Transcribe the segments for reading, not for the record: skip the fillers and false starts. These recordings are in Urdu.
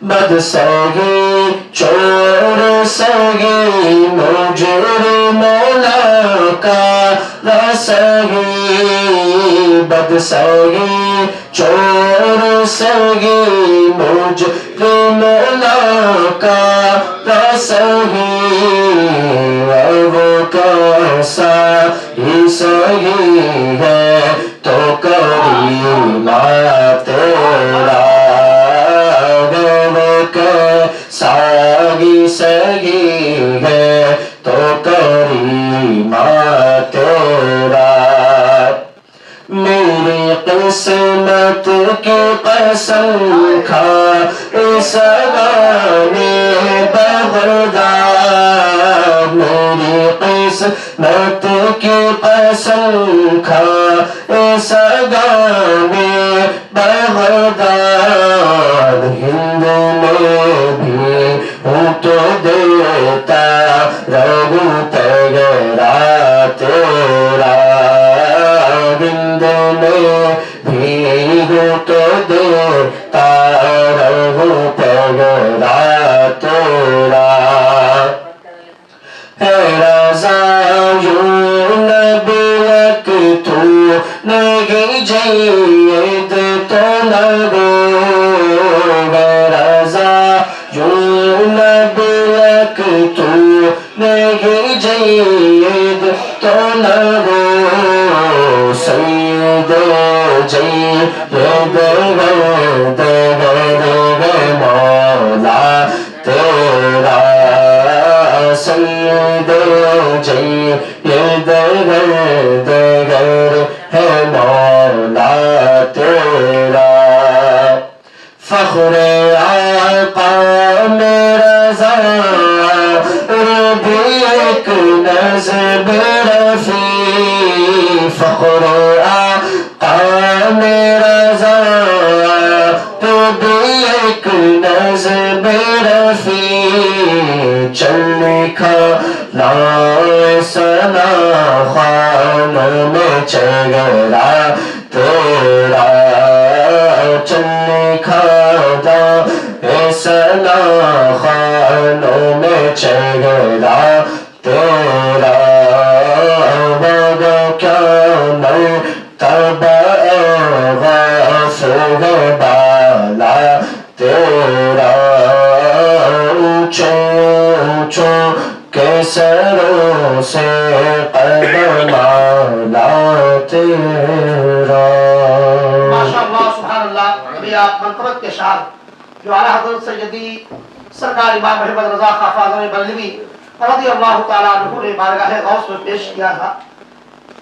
بد سگی چور سگی مجرم ملاقات سگی بد سگی چور سگی مجرم ملاقات سگی وہ کیسا ہی سگی ہے تو کریمہ تیرا ساگی سگی ہے تو کریمہ تیرا میری قسمت کی قسم کھا اس غانے بغداد میری قسمت کی قسم کھا اس غانے بغداد ہند میں بھی ہوں تو دیتا رہوں تیرا تیرا ہند میں بھی ہوں تو دیتا رہوں تیرا تیرا ہے رضا یوں نبیک تو نہیں جید تو نگو ہے رضا یوں نبیک تو نہیں جید تو نگو سید جید مولا تیرا سید جید ہے مولا تیرا فخر آقا میرا بھی ایک نظم رفیع فخر آقا میرا بھی ایک نظم رفیع چلنے کا سنا خانوں میں چگرا تیرا چلنے کھادا سنا خانوں میں چگرا تیرا وگا کیا میں تبا غافل بالا تیرا اونچوں اونچوں کے سروں سے قدم آلا تیرا ماشاءاللہ سبحان اللہ ابھی آپ منقبت کے شعر جو اعلیٰ حضرت سیدی سرکار امام محمد رضا خان فاضل بریلوی رضی اللہ تعالیٰ عنہ نے بارگاہ غوث میں پیش کیا تھا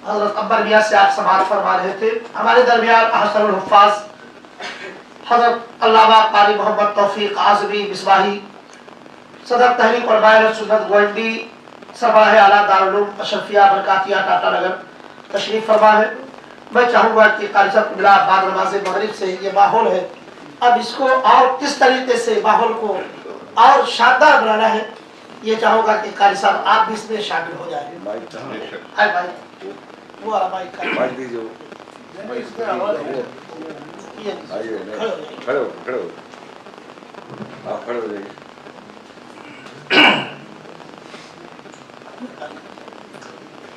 حضرت عنبر میاں سے آپ سماعت فرما رہے تھے ہمارے درمیان احسن الحفاظ حضرت علامہ قاری محمد توفیق اعظمی مصباحی صدر تحریک علماء سنت گوئنڈی سربراہ اعلیٰ دارالعلوم اشرفیہ برکاتیہ ٹاٹا نگر تشریف فرما ہے میں چاہوں گا کہ قاری صاحب قبلہ بعد نماز مغرب سے یہ ماحول ہے اب اس کو اور کس طریقے سے ماحول کو اور شاندار بنانا ہے یہ چاہوں گا کہ قاری صاحب آپ بھی اس میں شامل ہو جائیں آئے بھائی وہ والا مائک دیجیے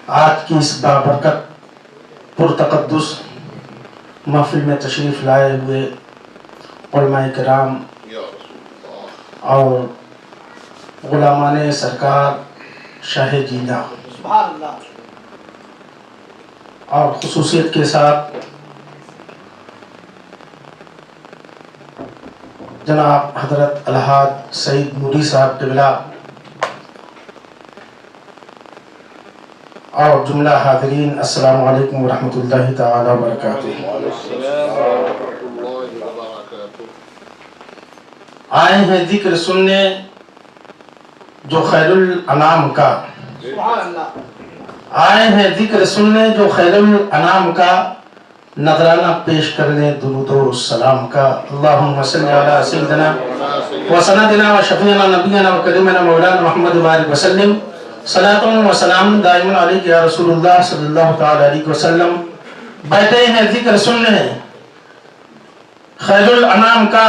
آج کی اس بابرکت پرتقدس محفل میں تشریف لائے ہوئے علماء کرام اور غلامان سرکار شاہ جینا سبحان اللہ اور خصوصیت کے ساتھ جناب حضرت الحاج سعید نوری صاحب قبلہ اور جملہ حاضرین السلام علیکم ورحمۃ اللہ تعالی وبرکاتہ آئے ہیں ذکر سننے جو خیر الانام کا سبحان اللہ آئے ہیں ذکر سننے جو خیر الانام کا نذرانہ پیش کرنے درود و سلام کا اللہم صلی علی سیدنا و سندنا و شفیعنا نبینا و کریمنا مولانا محمد وآلہ وسلم صلاۃ و سلام دائم علیک یا رسول اللہ صلی اللہ تعالی علیہ وسلم بیٹھے ہیں ذکر سننے خیر الانام کا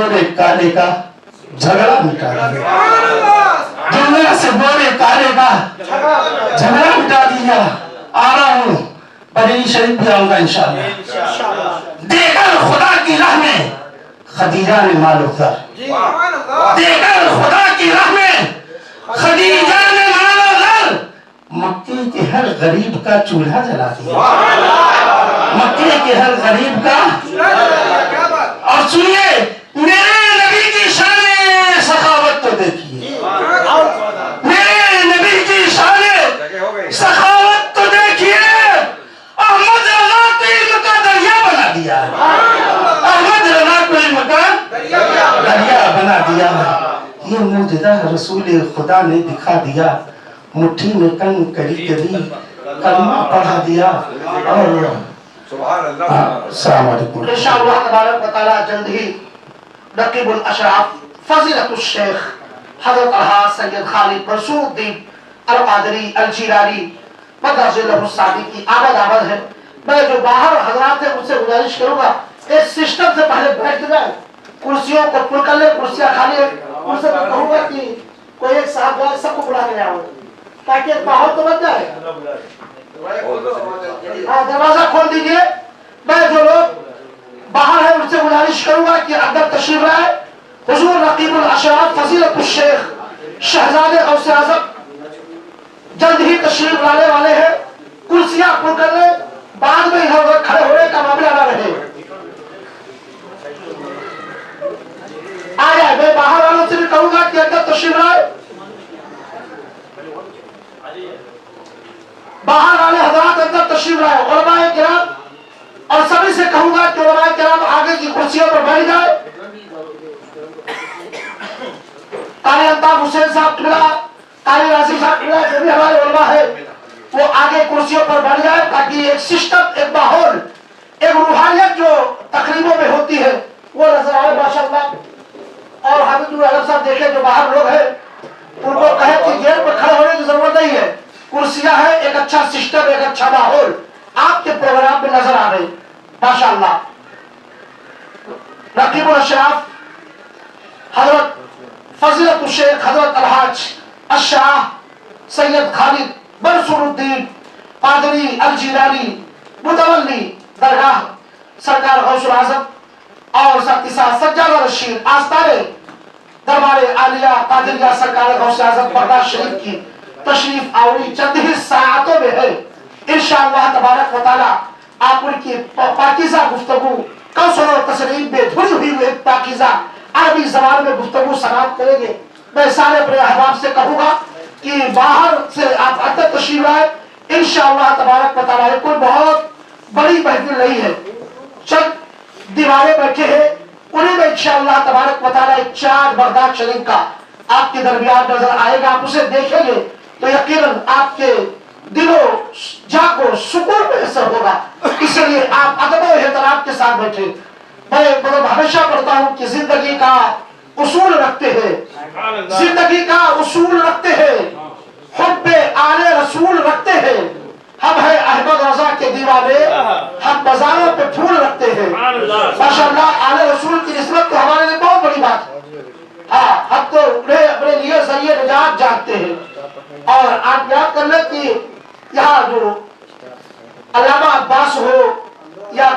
بورے کالے کا جھگڑا مٹا دیا، دنیا سے بورے کالے کا جھگڑا مٹا دیا۔ آ رہا ہوں بریلی شریف بھی آؤں گا انشاءاللہ۔ دے کر خدا کی راہ میں خدیجہ نے مال اتر، دے کر خدا کی راہ میں خدیجہ نے مال اتر، مکے کے ہر غریب کا چولہا جلا دیا، مکے کے ہر غریب کا۔ اور سنیے میرے نبی کی شان سخاوت تو دیکھیے، میرے نبی کی شان سخاوت تو دیکھیے۔ احمد رضا کو علم کا دریا بنا دیا، احمد رضا کو علم کا دریا بنا دیا۔ یہ معجزہ رسول خدا نے دکھا دیا، مٹھی میں کن کری کبھی کلمہ پڑھا دیا۔ اور السلام علیکم انشاءاللہ تبارک و تعالی جلد ہی نقیب الاشراف فضیلت الشیخ حضرت الحاج سید خالد منصور الدین القادری الجیلانی مدرج اللہ السعدی کی آمد ہے۔ میں جو باہر حضرات ہیں ان سے گزارش کروں گا اس سسٹم سے پہلے بیٹھ جائیں، کرسیوں کو پل کر لیں، کرسیاں خالی ہیں۔ ان سے میں کہوں گا کہ کوئی ایک صاحب جائے سب کو بلا کے آؤ تاکہ ایک ماحول تو بن جائے۔ دروازہ کھول دیجئے۔ میں جو لوگ باہر ہیں ان سے گزارش کروں گا کہ اندر تشریف لائے۔ حضور نقیب الاشراف فضیلت الشیخ شہزادے غوث اعظم جلد ہی تشریف لانے والے ہیں۔ کرسیاں کھول کر لیں، بعد میں ادھر ادھر کھڑے ہونے کا معاملہ نہ رہے۔ آ جائے، میں باہر والوں سے بھی کہوں گا کہ اندر تشریف لائے۔ باہر والے حضرات اندر تشریف لائے۔ علماء کرام اور سبھی سے کہوں گا کہ علماء کرام آگے کی کرسیوں پر بیٹھ جائے۔ قاری الطاف حسین صاحب قبلہ، قاری راضی صاحب قبلہ، جو بھی ہمارے علماء ہیں وہ آگے کرسیوں پر بیٹھ جائے تاکہ ایک سسٹم، ایک ماحول، ایک روحانیت جو تقریبوں میں ہوتی ہے وہ نظر آئے ماشاءاللہ۔ اور حافظ العلم صاحب دیکھیں جو باہر لوگ ہیں ان کو کہیں کہ گیٹ پر کھڑے ہونے کی ضرورت نہیں ہے، کرسیاں ہیں، ایک اچھا سسٹم، ایک اچھا ماحول آپ کے پروگرام میں نظر آ رہے ماشاءاللہ۔ نقیب الاشراف حضرت فضیلت الشیخ حضرت الحاج الشاہ سید خالد منصور الدین قادری الجیلانی متولی درگاہ سرکار غوث الاعظم اور ساتھ سجادہ رشید آستانے دربار عالیہ قادریہ سرکار غوث اعظم برداشت شریف کی تشریف آوری چند ہی ساعتوں میں ہے۔ انشاءاللہ تبارک و تعالی آپ ان کی پاکیزہ گفتگو کوثر و تسلیم میں دھلی ہوئی ایک پاکیزہ عربی زبان میں گفتگو سماعت کریں گے۔ میں سارے اپنے احباب سے کہوں گا کہ باہر سے آپ اندر تشریف لائے۔ انشاءاللہ تبارک و تعالی کوئی بہت بڑی محفل نہیں ہے، چند دیواریں بیٹھے ہیں، انہیں میں انشاءاللہ تبارک و تعالی ایک چاند بغداد شریف کا آپ کے درمیان نظر آئے گا۔ آپ اسے دیکھیں گے تو یقیناً آپ کے دلوں جا کو سکون محسوس ہوگا، اس لیے آپ ادب و احترام کے ساتھ بیٹھے۔ میں مطلب ہمیشہ پڑھتا ہوں کہ زندگی کا اصول رکھتے ہیں، زندگی کا اصول رکھتے ہیں، حب آل رسول رکھتے ہیں۔ ہم ہیں احمد رضا کے دیوانے، ہم بازاروں پہ پھول رکھتے ہیں۔ ماشاءاللہ آل رسول کی نسبت تو ہمارے لیے بہت بڑی بات ہے۔ ہاں ہم تو انہیں اپنے لیے ذریعہ نجات جانتے ہیں۔ اور آپ یاد کر لیں کہ یہاں جو علامہ عباس ہو یا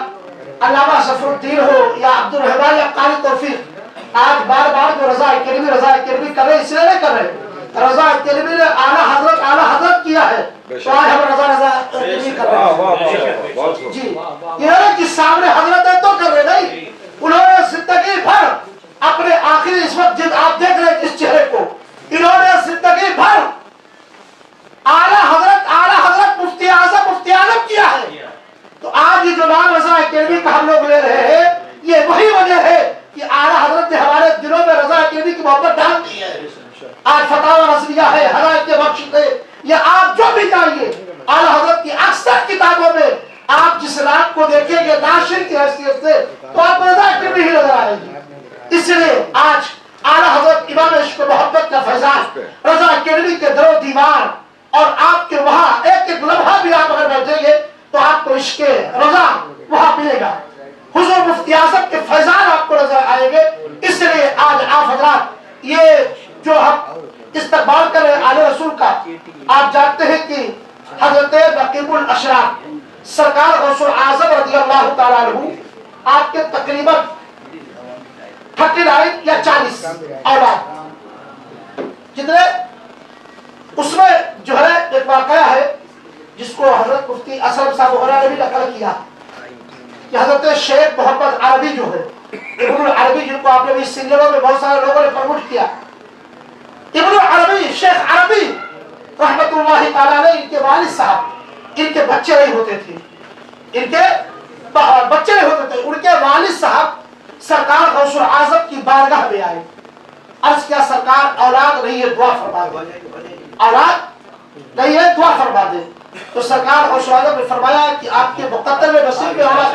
علامہ صفر الدین ہو یا عبد الرحمن یا قاری توفیق، آج بار بار جو رضا اکیڈمی کر رہے اس لیے نہیں کر رہے، رضا اکیڈمی نے اعلیٰ حضرت کیا ہے تو آج ہم رضا اکیڈمی کر رہے ہیں۔ جی یہ ہے کہ سامنے حضرت ہے تو کر رہے نہیں، انہوں نے زندگی بھر اپنے آخری اس وقت جب آپ دیکھ رہے ہیں جس چہرے کو، انہوں نے زندگی بھر اعلیٰ حضرت مفتی اعظم کیا ہے۔ تو آج یہ جو نام رضا اکیڈمی کا ہم لوگ لے رہے ہیں یہ وہی وجہ ہے کہ اعلیٰ حضرت نے ہمارے دلوں میں رضا اکیڈمی کی محبت ڈال دی ہے۔ آج فتاوی رضویہ ہے، ہدایت کے بخش ہے، یا آپ جو بھی جائیے اعلیٰ حضرت کی اکثر کتابوں میں آپ جس رات کو دیکھیں گے ناشر کی حیثیت سے تو آپ رضا اکیڈمی ہی نظر آئے گی۔ اس لیے آج اعلیٰ حضرت امام عشق و محبت کا فیضان رضا اکیڈمی کے در و دیوار اور آپ کے وہاں ایک ایک لمحہ بھی آپ اگر بیٹھیں گے تو آپ کو عشق رضا وہاں ملے گا۔ حضور مفتی اعظم کے فیضان آپ کو نظر آئیں گے۔ اس لیے آج آپ حضرات یہ جو ہم استقبال کر رہے ہیں آل رسول کا، آپ جانتے ہیں کہ حضرت نقیب الاشراف سرکار غوث اعظم رضی اللہ تعالیٰ عنہ آپ کے تقریباً 39 یا 40 اولاد جتنے، اس میں جو ہے ایک واقعہ ہے جس کو حضرت مفتی اسلم صاحب وغیرہ نے بھی نقل کیا کہ حضرت شیخ محمد عربی جو ہے ابن العربی، جن کو آپ نے بھی سینئروں میں بہت سارے لوگوں نے پروموٹ کیا، ابن العربی شیخ عربی رحمت اللہ تعالیٰ نے، ان کے والد صاحب، ان کے بچے نہیں ہوتے تھے، ان کے بچے نہیں ہوتے تھے، ان کے والد صاحب سرکار غوث اعظم کی بارگاہ میں آئے، عرض کیا سرکار اولاد نہیں ہے، دعا فرما دیں، اولاد نہیں ہے، دعا فرما دیں۔ تو سرکار غوث اعظم نے فرمایا کہ آپ کے مقدر میں نصیب میں اولاد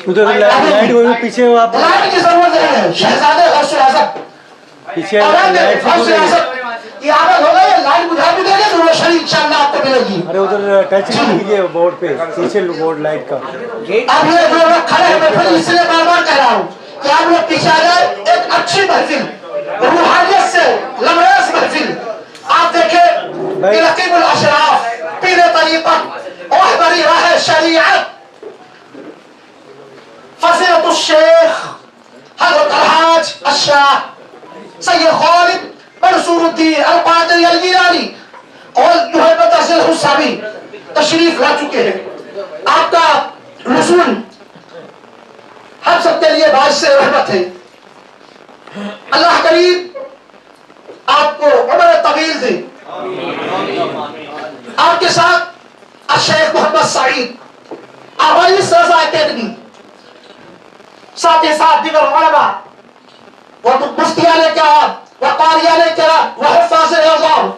ادھر لائٹ وہ پیچھے آپ لائٹ کی ضرورت ہے، شہزادے غوث اعظم پیچھے یہ عادت ہو گئی، لائٹ بجھا بھی دیں گے تو روشنی انشاءاللہ آپ کو ملے گی۔ ارے ادھر ٹچ کیجیے بورڈ پہ، پیچھے بورڈ لائٹ کا۔ اب یہ جو لوگ کھڑے ہیں میں پھر اس لیے بار بار کہہ رہا ہوں کہ آپ لوگ پیچھے آ جائیں، ایک اچھی محفل روحانیت سے لبریز محفل۔ آپ دیکھیں کہ نقیب الاشراف پیر طریقت رہبری راہ شریعت فضیلت الشیخ حضرت الحاج الشاہ سید خالد منصور الدین القادری الجیلانی اور جو ہے مدرسہ الحسابی تشریف لا چکے ہیں۔ آپ کا رسول ہم سب کے لیے باعث رحمت ہے، اللہ کریم آپ کو عمر طویل دے۔ آپ کے ساتھ الشیخ محمد سعید آوائس رضا اکیڈمی، ساتھ ہی ساتھ دیگر علماء و مفتیان کرام و قاریان کرام و حفاظ اعظام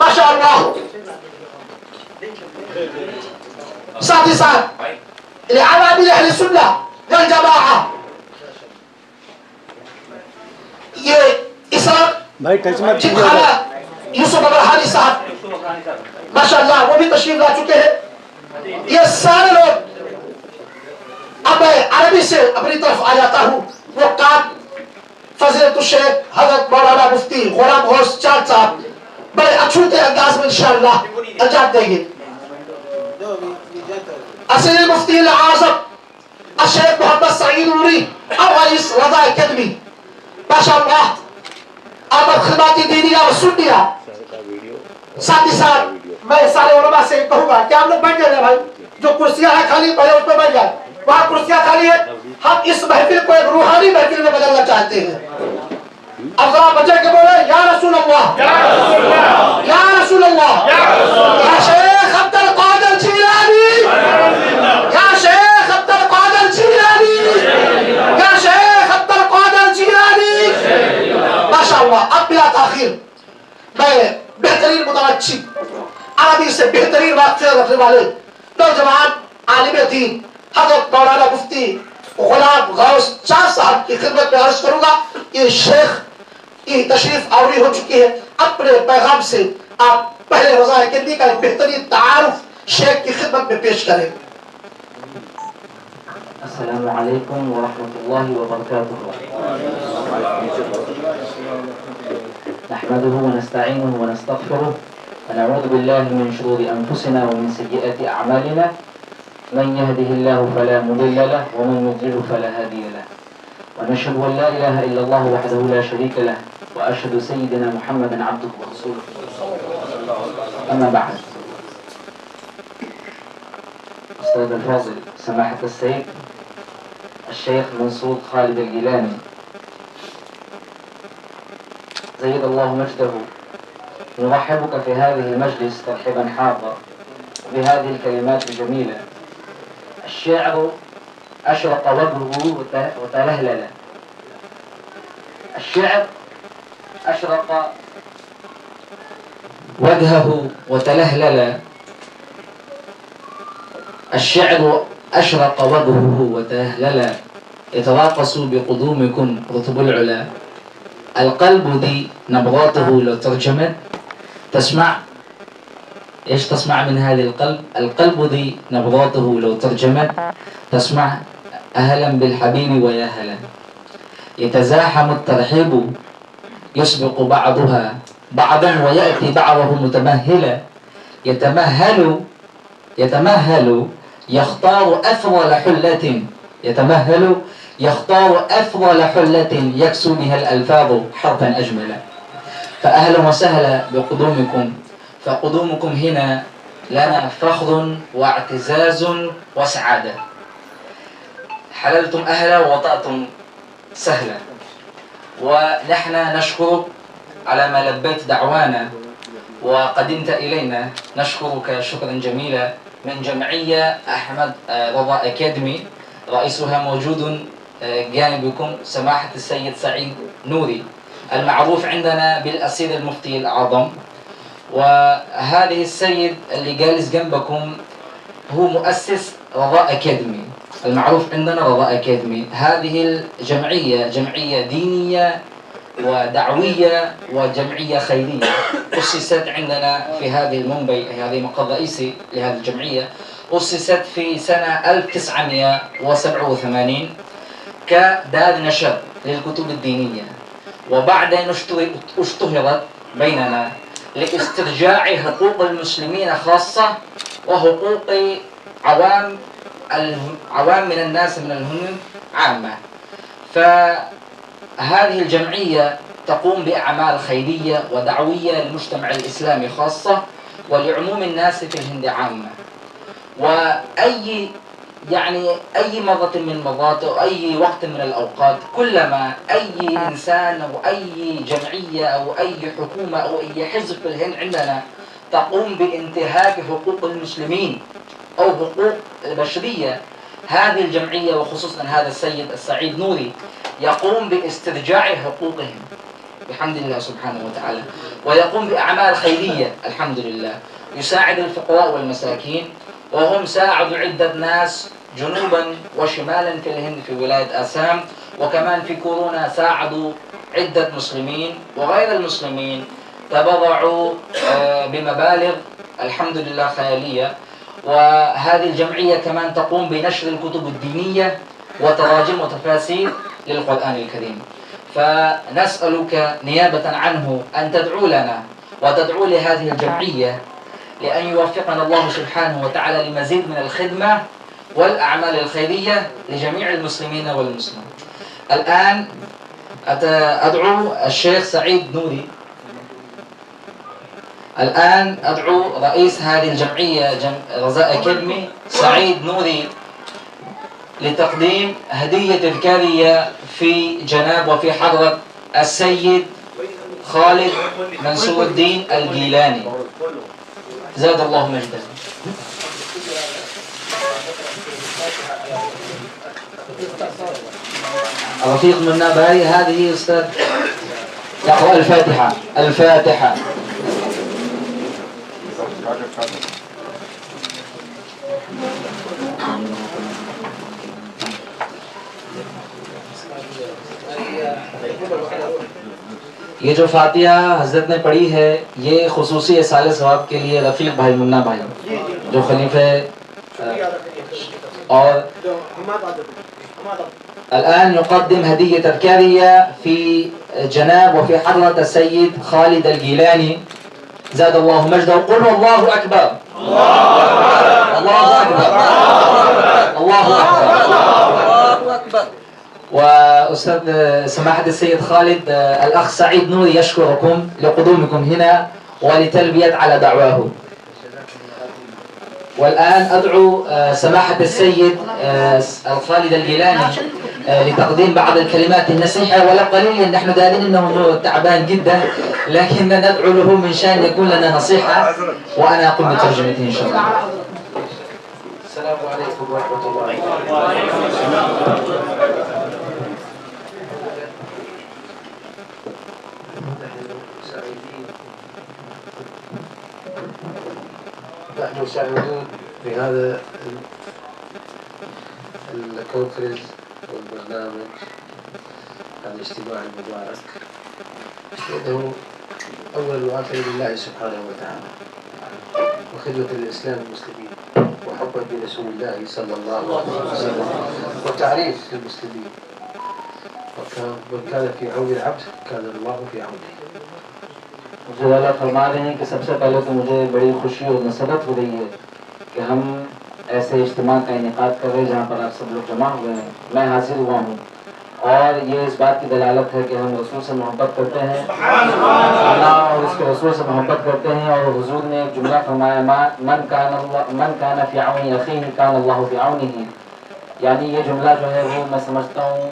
ماشاءاللہ، ساتھ ہی ساتھ لعوامل اہل سنہ والجماعہ، یہ اسلام بھائی ٹچ مت جن کیجیے خانہ یوسف ابراہانی صاحب ماشاءاللہ وہ بھی تشریف لا چکے ہیں۔ یہ سارے لوگ، اب میں عربی سے اپنی طرف آ جاتا ہوں، وہ کام فضیلت الشیخ حضرت مولانا مفتی غلام غوث چاند صاحب بڑے اچھوتے انداز میں انشاءاللہ انجام دیں گے۔ اصلی مفتی الاعظم الشیخ محمد سعید نوری اوائس رضا اکیڈمی ماشاءاللہ، آپ خدماتی دینیا و سنیا۔ ساتھ ہی ساتھ میں سارے علماء سے کہوں گا کہ آپ لوگ بیٹھ جائیں بھائی، جو کرسیاں ہیں خالی پہلے اس پہ بیٹھ جائیں، وہاں کرسیاں خالی ہیں۔ ہم اس محفل کو ایک روحانی محفل میں بدلنا چاہتے ہیں۔ اب ذرا بچے کے بولے یا رسول اللہ، یا رسول اللہ، یا شیخ عبد القادر جیلانی، یا شیخ عبد القادر جیلانی، یا شیخ عبد القادر جیلانی ماشاءاللہ۔ اب بلا تاخیر میں بہترین متوجہ عربی سے بہترین واقعہ رکھنے والے نوجوان عالم دین حضرت مولانا مفتی غلام غوث چاند صاحب کی خدمت میں عرض کروں گا۔ یہ شیخ کی تشریف آوری ہو چکی ہے، اپنے پیغام سے آپ پہلے رضا اکیڈمی کا ایک بہترین تعارف شیخ کی خدمت میں پیش کریں۔ السلام علیکم ورحمۃ اللہ وبرکاتہ۔ نحمده ونستعینه ونستغفره ونعوذ بالله من شرور انفسنا ومن سیئات اعمالنا من يهده الله فلا مضل له ومن يضلل فلا هادي له ونشهد أن لا إله إلا الله وحده لا شريك له وأشهد سيدنا محمدا عبده ورسوله. أما بعد، أستاذ الفاضل سماحة السيد الشيخ منصور خالد الجيلاني زيد الله مجده، نرحبك في هذه المجلس ترحيبا حارا بهذه الكلمات الجميلة. الشعر أشرق وجهه وتلهلل. الشعر أشرق وجهه وتلهلل. الشعر أشرق وجهه وتلهلل. يتراقص بقدومكم رطب العلا. القلب دي نبراته لو ترجمت تسمع ايش تسمع من هذه القلب؟ القلب دي نبراته لو ترجمت تسمع أهلا بالحبيب ويا هلا. يتزاحم الترحيب يسبق بعضها بعضا ويأتي بعضه متمهلا. يتمهل يختار أفضل حلة. يختار أفضل حلة يكسو بها الألفاظ حرفا أجملا. فأهلا وسهلا بقدومكم. فقدومكم هنا لنا فخر واعتزاز وسعادة. حللتم أهلا ووطأتم سهلا، ونحن نشكرك على ما لبيت دعوانا وقدمت إلينا. نشكرك شكرا جميلا من جمعية أحمد رضا أكاديمي، رئيسها موجود جانبكم سماحة السيد سعيد نوري المعروف عندنا بالأسير المفتي الأعظم. وهذه السيد اللي جالس جنبكم هو مؤسس رضا أكاديمي المعروف عندنا رضا أكاديمي. هذه الجمعية جمعية دينية ودعوية وجمعية خيرية أسست عندنا في هذه المنبي. هذه مقر رئيسي لهذه الجمعية. أسست في سنة 1987 كدار نشر للكتب الدينية، وبعدين اشتهرت بيننا لاسترجاع حقوق المسلمين خاصة وحقوق عوام من الناس من الهند عامة. فهذه الجمعية تقوم بأعمال خيرية ودعوية للمجتمع الإسلامي خاصة ولعموم الناس في الهند عامة. وأي مرة من المرات أو أي وقت من الأوقات كلما أي إنسان أو أي جمعية أو أي حكومة أو أي حزب في الهند عندنا تقوم بانتهاك حقوق المسلمين أو حقوق البشرية، هذه الجمعية وخصوصا هذا السيد السعيد نوري يقوم باسترجاع حقوقهم بحمد الله سبحانه وتعالى، ويقوم بأعمال خيرية الحمد لله. يساعد الفقراء والمساكين، وهم ساعدوا عدة ناس جنوبا وشمالا في الهند في ولاية آسام، وكمان في كورونا ساعدوا عدة مسلمين وغير المسلمين تبرعوا بمبالغ الحمد لله خيالية. وهذه الجمعية كمان تقوم بنشر الكتب الدينية وتراجم وتفاسير للقرآن الكريم. فنسألك نيابة عنه أن تدعو لنا وتدعو لهذه الجمعية لأن يوفقنا الله سبحانه وتعالى لمزيد من الخدمة والأعمال الخيرية لجميع المسلمين والمسلمات. الآن أدعو الشيخ سعيد نوري. الآن أدعو رئيس هذه الجمعية رضا أكاديمي سعيد نوري لتقديم هدية تذكارية في جناب وفي حضرة السيد خالد منصور الدين الجيلاني زاد الله مجده. رفيق منا باي هذه أستاذ يقرأ الفاتحة. الفاتحة. یہ جو فاتحہ حضرت نے پڑھی ہے یہ خصوصی اصالہ ثواب کے لیے رفیق بھائی منا بھائی جو خلیفہ اور الآن يقدم هدية تذكارية في جناب وفي حضرة السيد خالد الجيلاني زاد الله مجده. قل الله أكبر. الله أكبر. الله أكبر. وأستاذ سماحة السيد خالد الأخ سعيد نوري يشكركم لقدومكم هنا ولتلبية على دعواه. والآن أدعو سماحة السيد الخالد الجيلاني لتقديم بعض الكلمات النصيحة، ولا قليل إن نحن دارين إنه تعبان جدا، لكن ندعو له من شأن يكون لنا نصيحة، وأنا أقوم بترجمته إن شاء الله. السلام عليكم ورحمة الله. نحن سعيدون بهذا الكونفرنس والبرنامج الاجتماعي المبارك، لأنه أولا وآخر لله سبحانه وتعالى، وخدمة الإسلام والمسلمين، وحبا برسول الله صلى الله عليه وسلم، وتعريف للمسلمين. ومن كان في عون العبد كان الله في عونه. جو والا فرما رہے ہیں کہ سب سے پہلے تو مجھے بڑی خوشی اور مسرت ہو رہی ہے کہ ہم ایسے اجتماع کا انعقاد کر رہے ہیں جہاں پر آپ سب لوگ جمع ہوئے ہیں. میں حاضر ہوا ہوں اور یہ اس بات کی دلالت ہے کہ ہم رسول سے محبت کرتے ہیں، اللہ اور اس کے رسول سے محبت کرتے ہیں. اور حضور نے ایک جملہ فرمایا، من کان فی عون اخیہ کان اللہ فی عونہ. یعنی یہ جملہ جو ہے وہ میں سمجھتا ہوں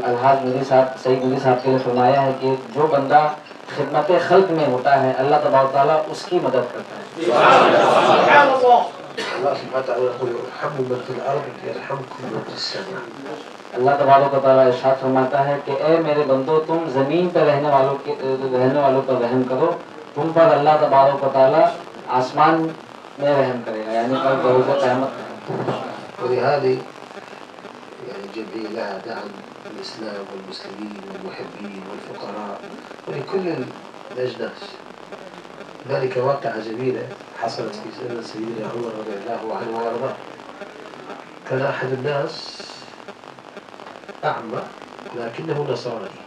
الحاج مودی صاحب، سعید مودی صاحب کے لیے فرمایا ہے کہ جو بندہ خدمت خلق میں ہوتا ہے اللہ تبارک و تعالیٰ اس کی مدد کرتا ہے. اللہ سبحانہ وتعالی يقول ارحموا من في الارض يرحمكم من في السماء. اللہ تبارک و تعالیٰ ارشاد فرماتا ہے کہ اے میرے بندو تم زمین پر رہنے والوں پر رحم کرو، تم پر اللہ تبارک و تعالیٰ آسمان میں رحم کرے گا، یعنی کل بروز قیامت ہے. ولهذه يعني جمعية لها دعم الإسلام والمسلمين والمحبين والفقراء ولكل الأجناس. ذلك واقعة جميلة حصلت في سنة سيدنا عمر رضي الله عنه وارضاه. كان أحد الناس أعمى لكنه نصراني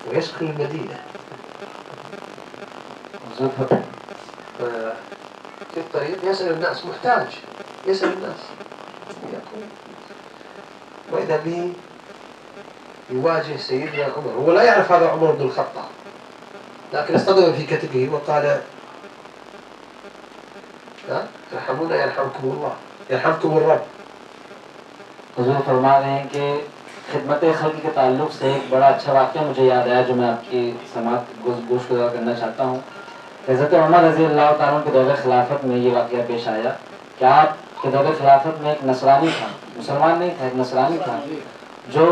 ويسكن المدينة. في الطريق يسأل الناس، محتاج يسأل الناس يقول، وإذا به يواجه سيدنا عمر. هو لا يعرف هذا عمر بن الخطاب، لكن اصطدم في كتفه وقال ارحمونا يرحمكم الله يرحمكم الرب. حضور فرما رہے ہیں کہ خدمت خلق کے تعلق سے ایک بڑا اچھا واقعہ مجھے یاد آیا جو میں آپ کی سماعت گوش گزار کرنا چاہتا ہوں. حضرت عمر رضی اللہ تعالیٰ کے دور خلافت میں یہ واقعہ پیش آیا کہ آپ کے دور خلافت میں ایک نصرانی تھا، مسلمان نہیں تھا، ایک نصرانی تھا جو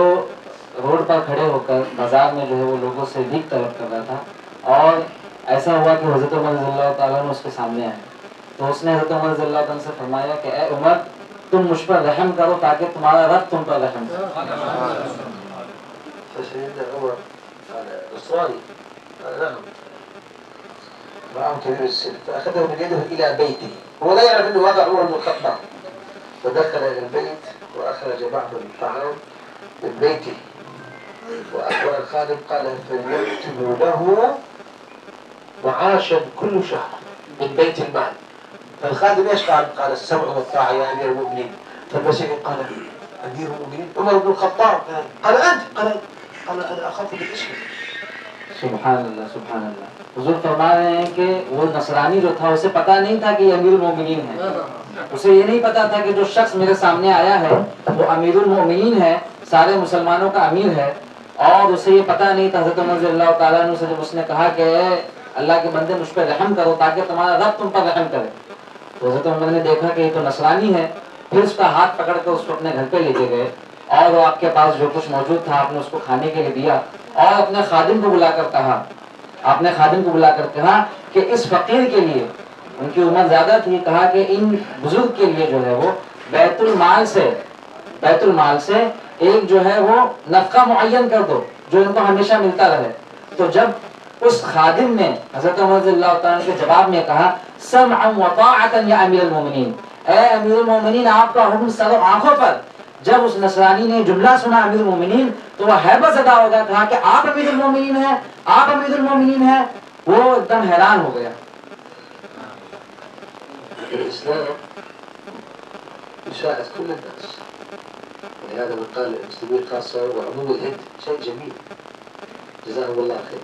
روڈ پر کھڑے ہو کر بازار میں جو ہے وہ لوگوں سے بھیک طلب کر رہا تھا. اور ایسا ہوا کہ حضرت عمر رضی اللہ تعالیٰ نے اس کے سامنے آئے تو اس نے حضرت عمر رضی اللہ تعالیٰ سے فرمایا کہ اے عمر تم مجھ پر رحم کرو تاکہ تمہارا رب تم پر رحم کرے. فسيدنا عمر قال نصراني، قال نعم. رآه كبير السن فأخذه من يده إلى بيته، هو لا يعرف أنه هذا عمر بن الخطاب. فدخل إلى البيت وأخرج بعض الطعام من بيته وأخبر الخادم قال فليكتب له معاشا كل شهر من بيت المال. فالخادم ايش قال السمع والطاعة يا أمير المؤمنين. فالمسيح قال أمير المؤمنين عمر بن الخطاب. قال أنت، قال أنا أخاف بالاسم. سبحان اللہ سبحان اللہ. حضور فرما رہے ہیں کہ وہ نصرانی جو تھا اسے پتا نہیں تھا کہ یہ امیر المومنین ہے، اسے یہ نہیں پتا تھا کہ جو شخص میرے سامنے آیا ہے وہ امیر المومنین ہے، سارے مسلمانوں کا امیر ہے. اور اسے یہ پتا نہیں تھا حضرت عمر رضی اللہ تعالیٰ عنہ سے جب اس نے کہا کہ اللہ کے بندے مجھ پہ رحم کرو تاکہ تمہارا رب تم پر رحم کرے. تو حضرت عمر نے دیکھا کہ یہ تو نصرانی ہے، پھر اس کا ہاتھ پکڑ کر اس کو اپنے گھر پہ لے کے گئے اور وہ آپ کے پاس جو کچھ موجود تھا آپ نے اس کو کھانے کے لیے دیا اور اپنے خادم کو بلا کر کہا کہ اس فقیر کے لیے، ان کی عمر زیادہ تھی، کہا کہ ان بزرگ کے لیے جو ہے وہ بیت المال سے ایک جو ہے وہ نفقہ معین کر دو جو ان کو ہمیشہ ملتا رہے. تو جب اس خادم نے حضرت عمر رضی اللہ تعالیٰ کے جواب میں کہا سمعا وطاعتا یا امیر المومنین، اے امیر المومنین آپ کا حکم سر و آنکھوں پر. جب اس نصرانی نے جملہ سنا امیر المومنین تو وہ حیبت زدہ ہو گیا، کہا کہ آپ امیر المومنین ہیں، آپ امیر المومنین ہیں. وہ ایک دم حیران ہو گیا. الإسلام يساعد كل الناس، يعني هذا مقال المسلمين خاصة وعموم الهند شيء جميل جزاهم الله خير.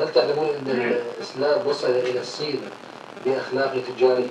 هل تعلمون أن الإسلام وصل إلى الصين بأخلاق تجاره؟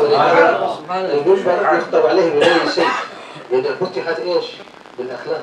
ولهذا يخطب عليه بغير شيء لأن فتحت إيش بالأخلاق.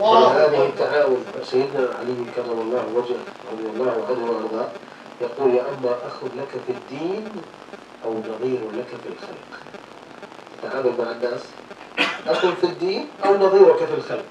ولهذا التعاون سيدنا علي كرم الله وجهه رضي الله عنه وأرضاه يقول يا أما أخ لك في الدين أو نظير لك في الخلق. تعامل مع الناس أخ في الدين أو نظيرك في الخلق.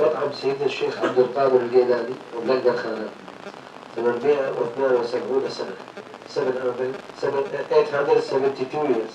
مطعم سيدنا الشيخ عبد القادر الجيلاني وملقى الخانات 872 سنة 872 years.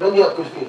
من يأكل فيه؟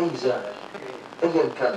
أي زائر أيا كان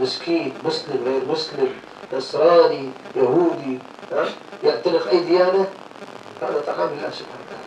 مسكين مسلم غير مسلم نصراني يهودي يعتنق أي ديانة هذا طعام الله سبحانه وتعالى.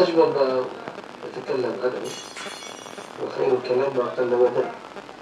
أجمل ما يتكلم عنه وخير الكلام ما قل ودل.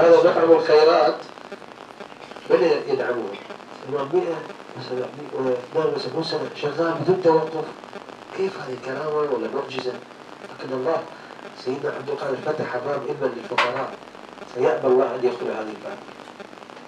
هذا مطعم الخيرات بدأ يدعمون المربية مثلا دار مسكون سنة شغال بدون توقف. كيف هذه الكرامة ولا معجزة؟ لكن الله سيدنا عبد القادر فتح باب علما للفقراء فيأبى الله أن يدخل هذه الباب.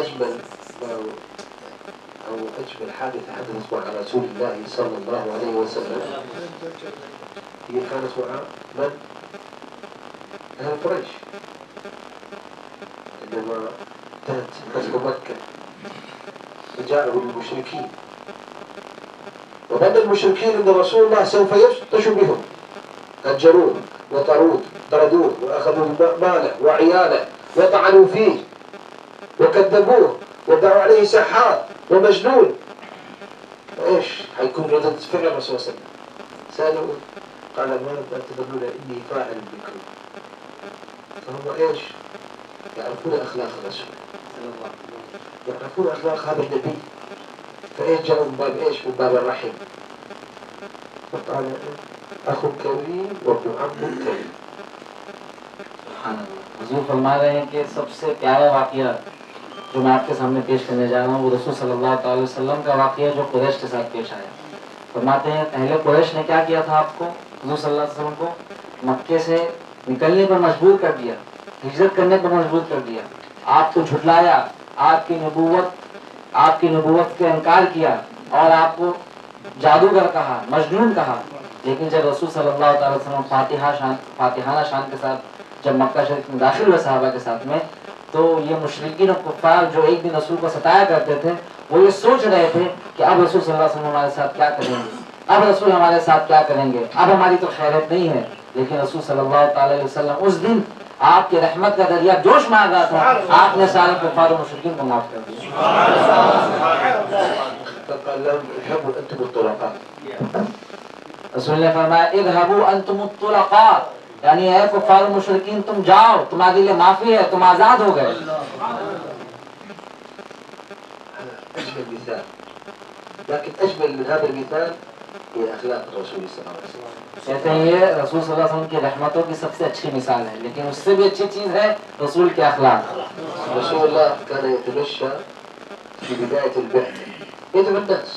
أجمل أو أجمل حادثة حدثت مع رسول الله صلى الله عليه وسلم هي كانت مع من؟ أهل قريش عندما انتهت فتح مكة فجاءوا المشركين وظن المشركين أن رسول الله سوف يبطش بهم هجروه وطردوه وأخذوا ماله وعياله وطعنوا فيه وكذبوه ودعوا عليه سحار ومجنون. ايش حيكون ردة فعل الرسول صلى الله عليه وسلم؟ سألوا قال ماذا تظنون اني فاعل بكم؟ فهم ايش؟ يعرفون اخلاق الرسول، يعرفون اخلاق هذا النبي، فايش جاءوا من باب ايش؟ من باب الرحم. فقال أخ كريم وابن عم كريم. حضور فرما رہے ہیں کہ سب سے پیارا واقعہ جو میں آپ کے سامنے پیش کرنے جا رہا ہوں وہ رسول صلی اللہ تعالی وسلم کا واقعہ جو قریش کے ساتھ پیش آیا. فرماتے ہیں پہلے قریش نے کیا کیا تھا آپ کو, حضور صلی اللہ علیہ وسلم کو مکے سے نکلنے پر مجبور کر دیا, ہجرت کرنے پر مجبور کر دیا, آپ کو جھٹلایا, آپ کی نبوت کا انکار کیا اور آپ کو جادوگر کہا, مجنون کہا. لیکن جب رسول صلی اللہ تعالی وسلم فاتحانہ شان کے ساتھ جب مکہ شریف میں داخل ہوئے صحابہ کے ساتھ میں, تو یہ مشرکین اور کفار جو ایک دن رسول کو ستایا کرتے تھے وہ یہ سوچ رہے تھے کہ اب رسول صلی اللہ علیہ وسلم ہمارے ساتھ کیا کریں گے, اب رسول ہمارے ساتھ کیا کریں گے, اب ہماری تو خیرت نہیں ہے. لیکن رسول صلی اللہ تعالی علیہ وسلم اس دن آپ کی رحمت کا دریا جوش مار رہا تھا, آپ نے سارے کفار و مشرکین کو معاف کر دیا. فقال لهم اذهبوا أنتم الطلقاء. رسول نے فرمایا اذهبوا انتم الطلقاء, یعنی اے کفار و مشرکین تم جاؤ, تمہارے لیے معافی ہے, تم آزاد ہو گئے. أجمل مثال, لكن أجمل من هذا المثال هي أخلاق الرسول صلى الله عليه وسلم. کہتے ہیں یہ رسول صلی اللہ علیہ وسلم کی رحمتوں کی سب سے اچھی مثال ہے, لیکن اس سے بھی اچھی چیز ہے رسول کے اخلاق. رسول الله كان يتمشى في بداية البعثة يدعو الناس,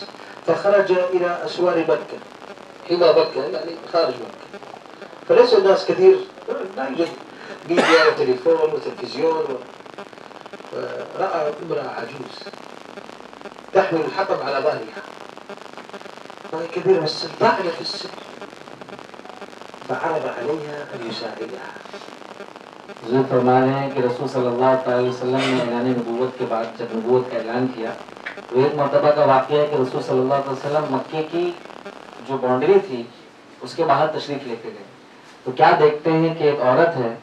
فخرج إلى أسوار مكة, حمى مكة يعني خارج مكة, فليس الناس كثير, لا يوجد ميديا وتليفون وتلفزيون. رأى امرأة عجوز تحمل الحطب على ظهرها وهي كبيرة السن, طاعنة في السن, فعرض عليها أن يساعدها. حضور فرما رہے ہیں کہ رسول صلی اللہ تعالی وسلم نے اعلان نبوت کے بعد جب نبوت کا اعلان کیا تو ایک مرتبہ کا واقعہ ہے کہ رسول صلی اللہ علیہ وسلم مکے کی جو باؤنڈری تھی اس کے باہر تشریف لے کے گئے, تو کیا دیکھتے ہیں کہ ایک عورت ہے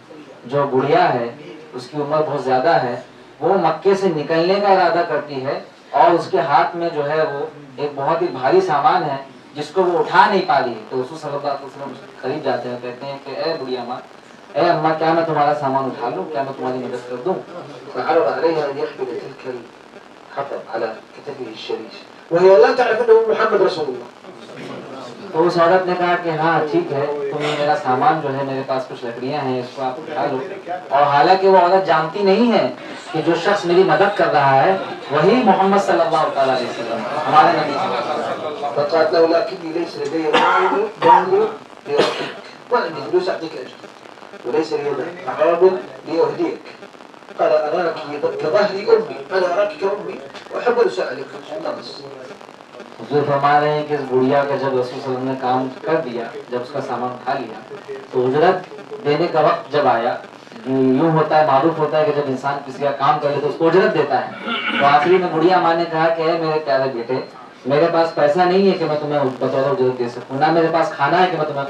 جو بڑھیا ہے, اس کی عمر بہت زیادہ ہے, وہ مکے سے نکلنے کا ارادہ کرتی ہے اور اس کے ہاتھ میں جو ہے وہ ایک بہت ہی بھاری سامان ہے جس کو وہ اٹھا نہیں پا رہی ہے. تو رسول صلی اللہ علیہ وسلم قریب جاتے ہیں, کہتے ہیں کہ اے بڑھیا ماں, اے اماں, کیا میں تمہارا سامان اٹھا لوں, کیا میں تمہاری مدد کر دوں؟ فعرض عليها أن يحمل تلك الحطب على كتفه الشريف وهي لا تعرف أنه محمد رسول الله. تو اس عورت نے کہا کہ ہاں ٹھیک ہے, تم میرا سامان جو ہے, میرے پاس کچھ لکڑیاں ہیں, اس کو آپ اٹھا لو. اور حالانکہ وہ عورت جانتی نہیں ہے کہ جو شخص میری مدد کر رہا ہے وہی محمد صلی اللہ تعالی علیہ وسلم, ہمارے نبی صلی اللہ علیہ وسلم. فقالت له لكني ليس لدي مال لأعطيك, ما عندي فلوس أعطيك أجر, وليس لي طعام لأهديك. قال أراك كظهري أمي, أنا أراك كأمي وأحب أن أساعدك. خلاص. حضور فرما رہے ہیں کہ اس بڑھیا کا جب رسول صلی اللہ علیہ وسلم نے کام کر دیا, جب اس کا سامان اٹھا لیا, تو اجرت دینے کا وقت جب آیا, یوں ہوتا ہے, معروف ہوتا ہے کہ جب انسان کسی کا کام کر لے تو اس کو اجرت دیتا ہے. تو آخری میں بڑھیا ماں نے کہا کہ اے میرے پیارے بیٹے, میرے پاس پیسہ نہیں ہے کہ میں تمہیں بطور اجرت دے سکوں, نہ میرے پاس کھانا ہے کہ میں تمہیں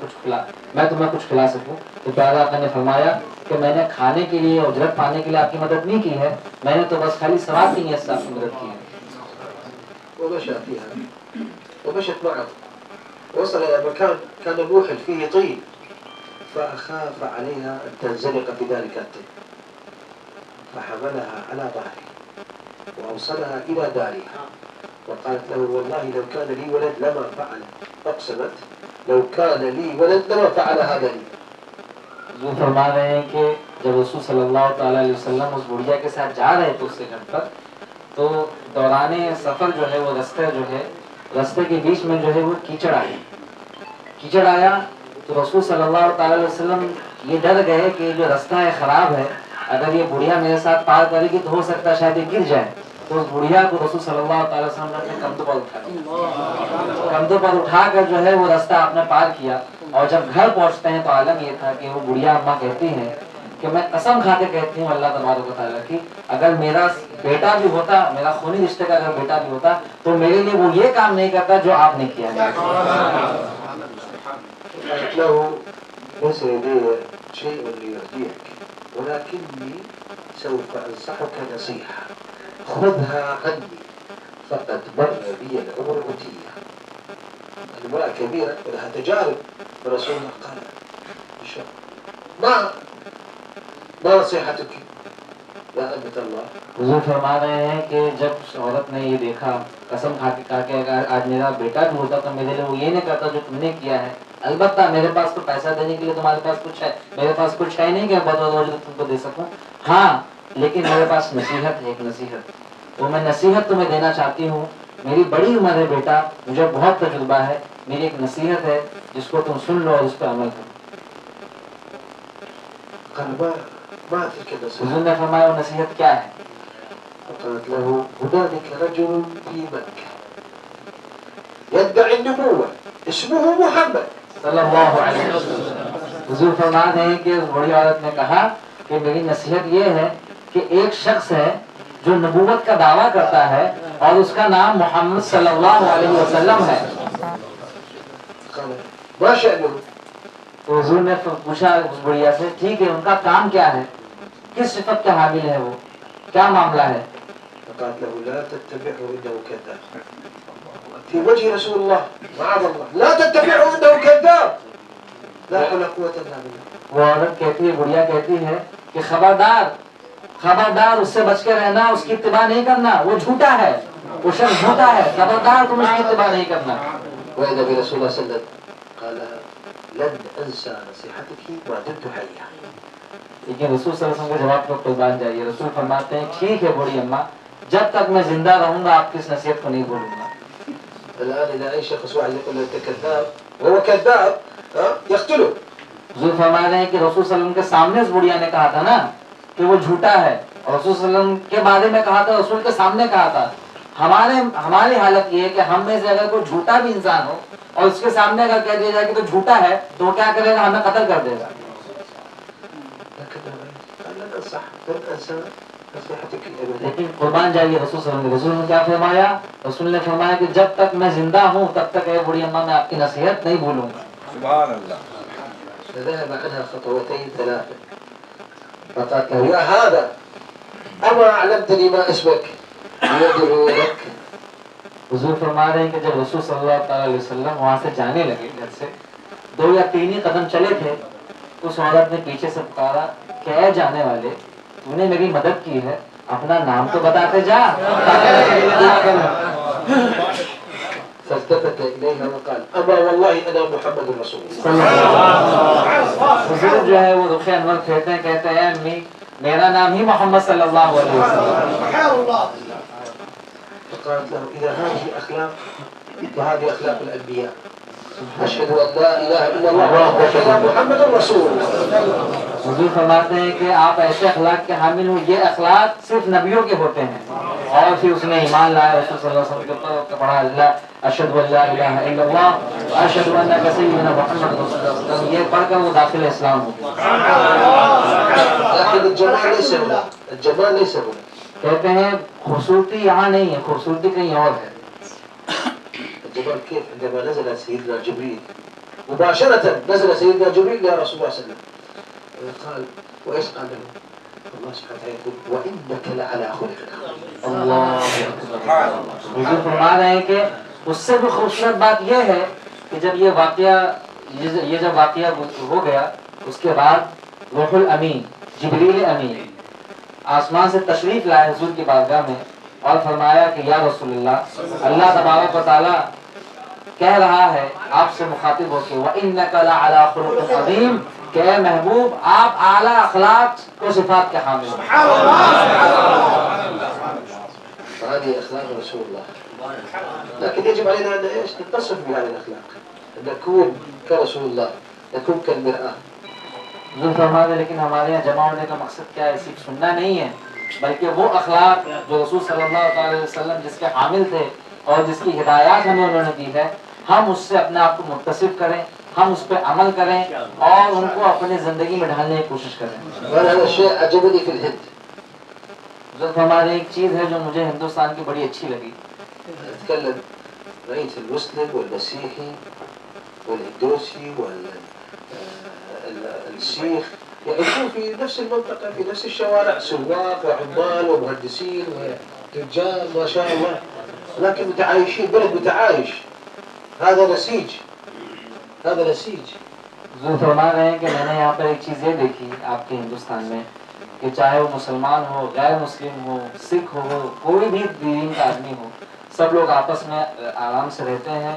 کچھ کھلا سکوں. تو پیارے آقا نے فرمایا کہ میں نے کھانے کے لیے, اجرت پانے کے لیے آپ کی مدد نہیں کی ہے, میں نے تو بس خالی ثواب کی نیت سے آپ کی مدد کی ہے. ومشى فيها ومشت معه, وصل إلى مكان كان موحل فيه طين, فأخاف عليها أن تنزلق في ذلك الطين, فحملها على ظهره وأوصلها إلى دارها, وقالت له والله لو كان لي ولد لما فعل, أقسمت لو كان لي ولد لما فعل هذا لي. وہ فرما رہے ہیں کہ جب رسول صلی اللہ تعالی علیہ وسلم اس بڑھیا کے ساتھ جا رہے تھے اس سے گھر پر, تو دوران سفر جو ہے وہ راستے کے بیچ میں جو ہے وہ کیچڑ آیا. تو رسول صلی اللہ تعالی علیہ وسلم یہ ڈر گئے کہ جو راستہ ہے خراب ہے, اگر یہ بڑھیا میرے ساتھ پار کرے گی تو ہو سکتا ہے شاید یہ گر جائے. تو اس بڑھیا کو رسول صلی اللہ تعالی وسلم نے اپنے کندھوں پر اٹھا کر جو ہے وہ راستہ آپ نے پار کیا. اور جب گھر پہنچتے ہیں تو عالم یہ تھا کہ وہ بڑھیا اماں کہتی ہیں کہ میں قسم کھا کے کہتی ہوں اللہ تبارک و تعالیٰ کی, اگر میرا بیٹا بھی ہوتا, میرا خونی رشتے کا اگر بیٹا بھی ہوتا, تو میرے لیے وہ یہ کام نہیں کرتا جو آپ نے کیا ہے. قالت له ليس لدي شيء ليهديك ولكني سوف أنصحك نصيحة خذها عني فقد مر بي العمر عتية. المرأة كبيرة ولها تجارب, ورسول الله قال ما نصيحتك يا أمة الله. حضور فرما رہے ہیں کہ جب عورت نے یہ دیکھا, قسم کھا کے کہا کہ اگر آج میرا بیٹا بھی ہوتا تو میرے لیے وہ یہ نہیں کرتا جو تم نے کیا ہے, البتہ میرے پاس تو پیسہ دینے کے لیے تمہارے پاس کچھ ہے، میرے پاس کچھ ہے نہیں کہ بدو تم کو دے سکوں، ہاں لیکن میرے پاس نصیحت ہے، ایک نصیحت، تو میں نصیحت تمہیں دینا چاہتی ہوں. میری بڑی عمر ہے بیٹا، مجھے بہت تجربہ ہے، میری ایک نصیحت ہے جس کو تم سن لو اور اس پہ عمل کرو. قال ما تلك النصيحة؟ حضور نے فرمایا وہ نصیحت کیا ہے؟ فقالت له هنالك رجل في مكة يدعي النبوة اسمه محمد. صلی اللہ علیہ وسلم. حضور فرماتے ہیں کہ اس بڑی عورت نے کہا کہ میری نصیحت یہ ہے کہ ایک شخص ہے جو نبوت کا دعویٰ کرتا ہے اور اس کا نام محمد صلی اللہ علیہ وسلم ہے. قال ما شأنه؟ تو حضور نے پوچھا اس بڑھیا سے، ٹھیک ہے ان کا کام کیا ہے، کس صفت کا حامل ہے وہ، کیا معاملہ ہے؟ فقالت له لا تتبعه إنه كذاب. في وجه رسول الله معاذ الله لا تتبعه إنه كذاب. لا حول ولا قوة إلا بالله. وہ عورت کہتی ہے، بڑھیا کہتی ہے کہ خبردار اس سے بچ کے رہنا، اس کی اتباع نہیں کرنا، وہ جھوٹا ہے، وہ شخص جھوٹا ہے، خبردار تم اس کی اتباع نہیں کرنا. وإذا برسول الله صلى الله عليه وسلم قال لن أنسى نصيحتك ما دمت حيا. لیکن رسول صلی اللہ علیہ وسلم کا جواب کو قربان جائیے. رسول فرماتے ہیں ٹھیک ہے بڑی اماں، جب تک میں زندہ رہوں گا آپ کی اس نصیحت کو نہیں بولوں گا. الآن إذا أي شخص واحد يقول له أنت كذاب وهو كذاب يقتله. حضور فرما رہے ہیں کہ رسول صلی اللہ علیہ وسلم کے سامنے اس بڑھیا نے کہا تھا نا کہ وہ جھوٹا ہے، اور رسول صلی اللہ علیہ وسلم کے بارے میں کہا تھا، رسول کے سامنے کہا تھا. ہماری حالت یہ ہے کہ ہم میں سے اگر کوئی جھوٹا بھی انسان ہو اور اس کے سامنے اگر کہہ دیا جائے کہ تو جھوٹا ہے تو وہ کیا کرے گا؟ ہمیں قتل کر دے گا. لیکن قربان جائیے رسول صلی اللہ علیہ وسلم، رسول نے کیا فرمایا؟ رسول نے فرمایا کہ جب تک میں زندہ ہوں تب تک اے بڑی اماں میں آپ کی نصیحت نہیں بھولوں گا. سبحان اللہ. فذهب عنها خطوتين ثلاثة فقالت له يا هذا أما أعلمتني ما اسمك يدعو لك. حضور فرما رہے ہیں کہ جب رسول صلی اللہ تعالی علیہ وسلم وہاں سے جانے لگے، گھر سے 2 یا 3 ہی قدم چلے تھے، اس عورت نے پیچھے سے پکارا کہ اے جانے والے، تو نے میری مدد کی ہے، اپنا نام تو بتاتے جا تاکہ میں تیری دعا کروں. فالتفت إليها وقال أما والله أنا محمد رسول الله. صلی اللہ علیہ وسلم. حضور جو ہے وہ رخ انور پھیرتے ہیں، کہتے ہیں امی میرا نام ہی محمد صلی اللہ علیہ وسلم. فقالت له إذا هذه أخلاق فهذه أخلاق الأنبياء. أشهد أن لا إله إلا الله وأشهد أن محمد رسول الله. حضور فرماتے ہیں کہ آپ ایسے اخلاق کے حامل ہو، یہ اخلاق صرف نبیوں کے ہوتے ہیں. اور پھر اس نے ایمان لایا رسول صلی اللہ علیہ وسلم کے اوپر، پڑھا اللہ اشہد ان لا الہ الا اللہ اشہد انک سیدنا محمد رسول اللہ، یہ پڑھ کر وہ داخل اسلام ہو گیا. لكن الجمال ليس هنا. الجمال ليس هنا. کہتے ہیں خوبصورتی یہاں نہیں ہے، خوبصورتی کہیں اور ہے. الجمال كيف عندما نزل سيدنا جبريل مباشرة نزل سيدنا جبريل يا رسول الله صلى الله عليه وسلم قال وإيش قال له؟ الله سبحانه وتعالى يقول وإنك لعلى خلق عظيم. اللہ حضور فرما رہے ہیں کہ اس سے بھی خوبصورت بات یہ ہے کہ جب یہ جب واقعہ ہو گیا، اس کے بعد روح الامین جبریل امین آسمان سے تشریف لائے حضور کی بارگاہ میں اور فرمایا کہ یا رسول اللہ، اللہ تبارک و تعالی کہہ رہا ہے آپ سے مخاطب ہو کے وَإِنَّكَ لَعَلَىٰ خُلُقٍ عَظِيمٍ، کہ اے محبوب آپ اعلیٰ اخلاق و صفات کے حامل ہیں. هذه أخلاق رسول الله. لكن يجب علينا أن إيش نتصف بهذه الأخلاق، أن نكون كرسول الله، نكون كالمرآة. حضور فرما دے لیکن ہمارے یہاں جمع ہونے کا مقصد کیا ہے؟ صرف سننا نہیں ہے، بلکہ وہ اخلاق جو رسول صلی اللہ علیہ وسلم جس کے حامل تھے اور جس کی ہدایات ہمیں انہوں نے دی ہے، ہم اس سے اپنے آپ کو متصف کریں، ہم اس پہ عمل کریں اور ان کو اپنے زندگی میں ڈھالنے کی کوشش کریں. وأنا هذا الشيء عجبني في الهند. حضرت ہمارے ایک چیز ہے جو مجھے ہندوستان کی بڑی اچھی لگی. أتكلم رأيت المسلم والمسيحي والهندوسي والسيخ يعيشون في نفس المنطقة في نفس الشوارع، سواق وعمال ومهندسين ورجال ما شاء الله، لكن متعايشين، بلد متعايش. هذا نسيج، هذا نسيج. حضور فرما رہے ہیں کہ میں نے یہاں پر ایک چیز یہ دیکھی آپ کے ہندوستان میں کہ چاہے وہ مسلمان ہو، غیر مسلم ہو، سکھ ہو، کوئی بھی دین کا آدمی ہو، سب لوگ آپس میں آرام سے رہتے ہیں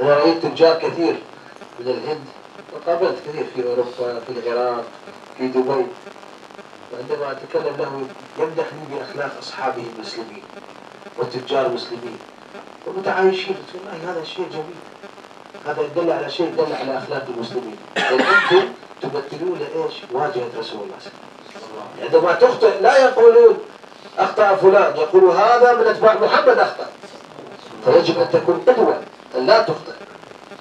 أنا رأيت تجار كثير من الهند وقابلت كثير في أوروبا في العراق في دبي، وعندما أتكلم له يمدحني بأخلاق أصحابه المسلمين والتجار المسلمين ومتعايشين. قلت والله هذا شيء جميل، هذا يدل على شيء، يدل على أخلاق المسلمين، لأن أنتم تمثلون إيش؟ واجهة رسول الله صلى الله عليه وسلم. عندما تخطئ لا يقولون أخطأ فلان، يقولوا هذا من أتباع محمد أخطأ، فيجب أن تكون قدوة أن لا تخطئ.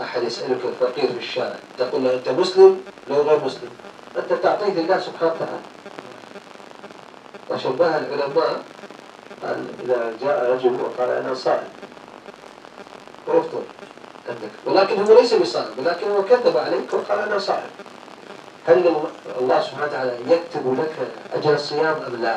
أحد يسألك الفقير في الشارع تقول له أنت مسلم لو غير مسلم، أنت تعطيه لله سبحانه وتعالى. وشبه العلماء قال إذا جاء رجل وقال أنا صائم ويفطر عندك، ولكن هو ليس بصائم، ولكن هو كذب عليك وقال أنا صائم، هل الله سبحانه وتعالى يكتب لك أجر الصيام أم لا؟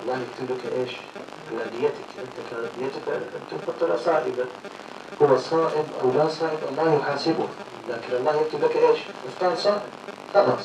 الله يكتب لك ايش؟ على نيتك، انت كانت نيتك ان تفطر صائما، هو صائم او لا صائم الله يحاسبه، لكن الله يكتب لك ايش؟ افطار صائم خلاص.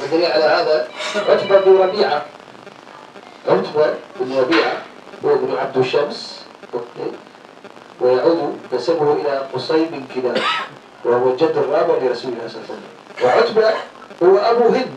والدليل على هذا عتبة بن ربيعة، عتبة بن ربيعة هو ابن عبد الشمس ويعود نسبه إلى قصي بن كلاب وهو الجد الرابع لرسول الله صلى الله عليه وسلم، وعتبة هو أبو هند.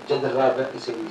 الجد الرابع لسيدنا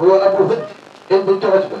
هو أبو هند، هند بنت عتبة،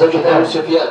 زوجة أبو سفيان،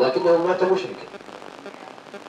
لكنه مات مشركا،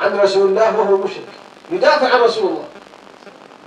عن رسول الله وهو مشرك، يدافع عن رسول الله.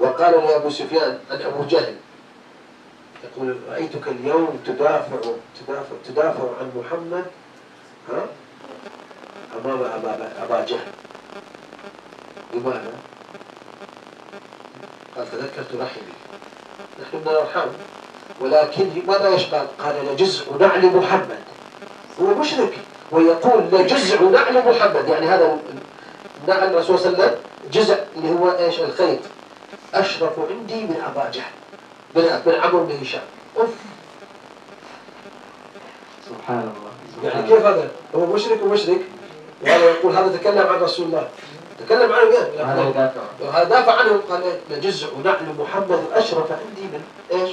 وقال لأبو سفيان عن أبو جهل يقول رأيتك اليوم تدافع عن محمد أمام أبا جهل، لماذا؟ قال تذكرت رحمي، نحن من الأرحام، ولكن ماذا يشقى؟ قال لجزء نعل محمد، هو مشرك ويقول لجزء نعل محمد، يعني هذا نعل الرسول صلى الله عليه وسلم جزء اللي هو ايش؟ الخيط، أشرف عندي من أبا جهل بن عمرو بن هشام. أوف، سبحان الله، يعني كيف هذا؟ هو مشرك ومشرك وهذا يقول هذا تكلم عن رسول الله، تكلم عنه يعني هذا دافع عنه، قال لجزء نعل محمد أشرف عندي من ايش؟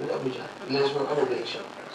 من أبو جهل اللي اسمه عمرو بن هشام.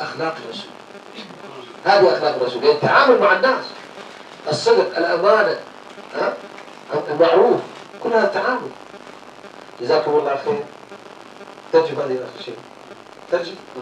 أخلاق الرسول، هذه أخلاق الرسول، التعامل مع الناس، الصدق، الأمانة، المعروف، كل هذا التعامل. جزاكم الله خير. ترجم هذه آخر شيء. ترجم.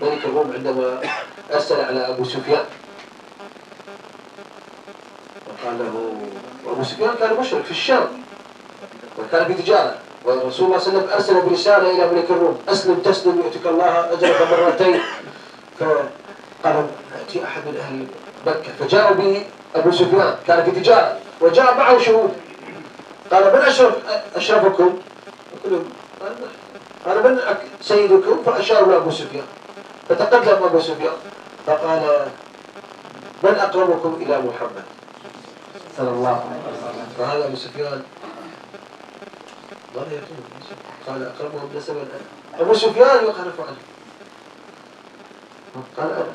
ملك الروم عندما أرسل على أبو سفيان وقال له، وأبو سفيان كان مشرك في الشام وكان في تجارة، والرسول صلى الله عليه وسلم أرسل برسالة إلى ملك الروم: أسلم تسلم يؤتك الله أجرك مرتين. فقال يأتي أحد من أهل مكة، فجاء به أبو سفيان كان في تجارة وجاء معه شهود. قال من أشرفكم؟ قال من سيدكم؟ فأشاروا لأبو سفيان، فتقدم أبو سفيان فقال من أقربكم إلى محمد صلى الله عليه وسلم. فهذا أبو سفيان ظل يقول، قال أقربهم نسبا أبو سفيان يخالف عنه، قال أنا.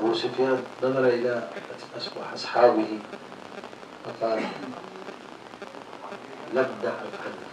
أبو سفيان نظر إلى أصحابه فقال لم نعرف عنك.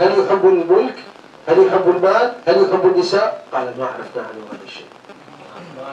هل يحب الملك؟ هل يحب المال؟ هل يحب النساء؟ قال ما عرفنا عنه هذا الشيء.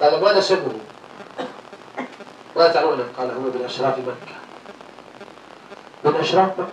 قال ما نسبه؟ ما تعرفونه؟ قال هو من أشراف مكة. من أشراف مكة.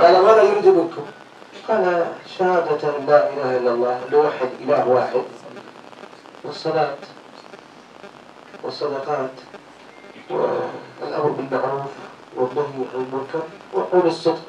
قال ماذا يريد منكم؟ قال شهادة لا إله إلا الله، نوحد إله واحد، والصلاة والصدقات والأمر بالمعروف والنهي عن المنكر وقول الصدق.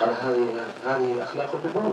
قال هذه أخلاق النبوة.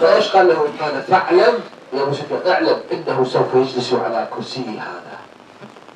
فإيش قال له؟ قال فاعلم يا أبو سفيان، اعلم إنه سوف يجلس على كرسيه هذا.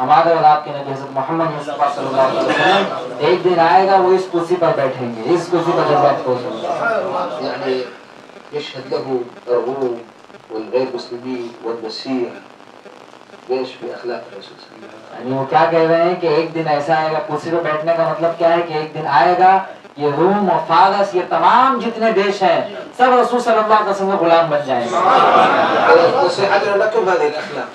ہمارے اور آپ کے نبی حضرت محمد مصطفیٰ صلی اللہ علیہ وسلم ایک دن آئے گا وہ اس کرسی پر بیٹھیں گے، اس کرسی پر جب بات ہو يعني يشهد له الروم والغير مسلمين والمسيح ايش في اخلاق الرسول صلى الله عليه وسلم. یعنی وہ کیا کہہ رہے ہیں کہ ایک دن ایسا آئے گا، کرسی پہ بیٹھنے کا مطلب کیا ہے کہ ایک دن آئے گا یہ روم اور فارس، یہ تمام جتنے دیش ہیں سب رسول صلی اللہ علیہ وسلم کے غلام بن جائیں گے. على نصيحتنا لكم هذه الاخلاق.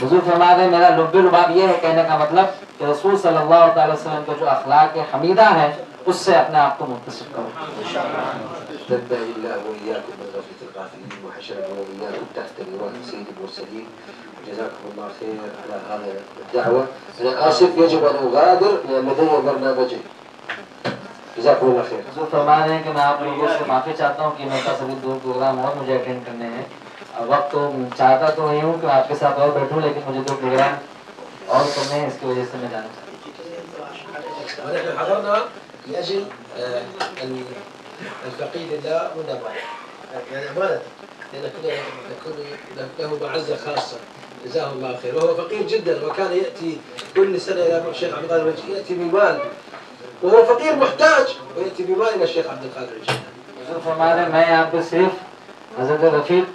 حضور فرما رہے ہیں میرا لب لباب یہ ہے کہنے کا مطلب کہ رسول صلی اللہ تعالی وسلم کے جو اخلاق حمیدہ ہیں اس سے اپنے آپ کو متصف کرو. نبأ الله واياكم من غفلة الغافلين وحشرنا واياكم تحت لواء سيد المرسلين. جزاكم الله خير على هذا الدعوة. أنا آسف يجب أن أغادر لأن لدي برنامجي. جزاكم الله خير. حضور فرما رہے ہیں کہ میں آپ لوگوں سے معافی چاہتا ہوں کہ میرے پاس ابھی دو پروگرام اور مجھے اٹینڈ کرنے ہیں. وقت تو چاہتا تو ہی ہوں کہ آپ کے ساتھ اور بیٹھوں، لیکن مجھے دو پروگرام اور کرنے ہیں، اس کی وجہ سے میں جانا چاہتا ہوں. ونحن حضرنا لأجل الفقير لله والنبع يعني أمانة لأن كنا له معزة خاصة جزاه الله خير وهو فقير جدا وكان يأتي كل سنة إلى الشيخ عبد القادر الجيلاني يأتي بمال وهو فقير محتاج ويأتي بمال إلى الشيخ عبد القادر الجيلاني. حضور فرما رہے ہیں میں یہاں پہ صرف حضرت رفیق